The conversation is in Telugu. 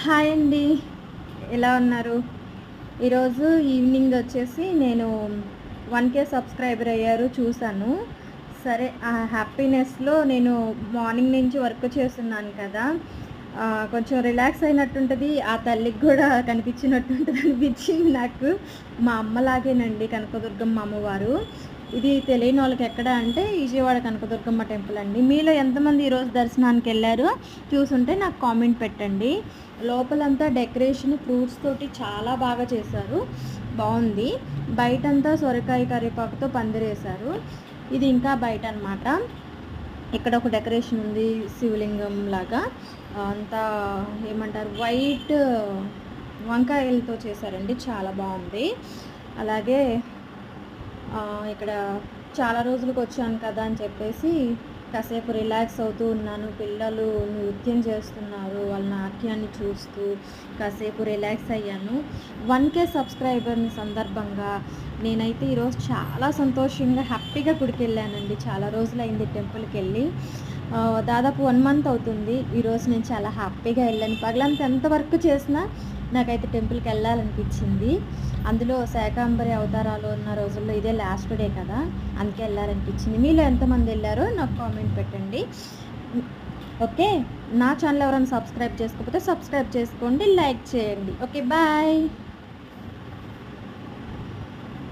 హాయ్ అండి. ఎలా ఉన్నారు? ఈరోజు ఈవినింగ్ వచ్చేసి నేను 1K సబ్స్క్రైబర్ అయ్యారు చూశాను. సరే ఆ హ్యాపీనెస్‌లో నేను మార్నింగ్ నుంచి వర్క్ చేస్తున్నాను కదా! కొంచెం రిలాక్స్ అయినట్టుంటది. ఆ తల్లికి గూడా కనిపించినట్టుంటది అనిపించింది నాకు. మా అమ్మలాగేనండి కనకదుర్గమ్మ అమ్మవారు. ఇది తెలియనోళ్ళకి ఎక్కడ అంటే విజయవాడ కనకదుర్గమ్మ టెంపుల్ అండి. మీలో ఎంతమంది ఈరోజు దర్శనానికెళ్లారో చూసుంటే నాకు కామెంట్ పెట్టండి. లోపలంతా డెకరేషన్ ఫ్రూట్స్ తోటి చాలా బాగా చేశారు. బావుంది. బయటంతా సొరకాయ, కరివేపాకుతో పందిరేశారు. ఇది ఇంకా బయటనమాట. ఇక్కడ ఒక డెకరేషన్ ఉంది శివలింగం లాగా. అంతా ఏమంటారు వైట్ వంకాయలతో చేశారండి. చాలా బావుంది. అలాగే ఇక్కడ చాలా రోజులకొచ్చాను కదా అని చెప్పేసి కాసేపు రిలాక్స్ అవుతూ ఉన్నాను. పిల్లలు నృత్యం చేస్తున్నారు. వాళ్ళ నాట్యాన్ని చూస్తూ కాసేపు రిలాక్స్ అయ్యాను. 1K సబ్స్క్రైబర్‌ని సందర్భంగా నేనైతే ఈరోజు చాలా సంతోషంగా, హ్యాపీగా గుడికెళ్ళానండి. చాలా రోజులైంది టెంపుల్‌కెళ్ళి. దాదాపు 1 మంత్ అవుతుంది. ఈరోజు నేను చాలా హ్యాపీగా ఎళ్ళాను. పగలంతా ఎంత వర్క్ చేసినా నాకైతే టెంపుల్‌కెళ్ళాలనిపించింది. అందులో శాకంబరి అవతారాలు ఉన్న రోజుల్లో ఇదే లాస్ట్ డే కదా! అందుకే ఎళ్ళాలనిపించింది. మీలో ఎంతమంది ఎళ్లారో నాకు కామెంట్ పెట్టండి. ఓకే. నా ఛానల్ ఎవరైనా సబ్స్క్రైబ్ చేసుకోకపోతే సబ్స్క్రైబ్ చేసుకోండి. లైక్ చేయండి. ఓకే. బాయ్.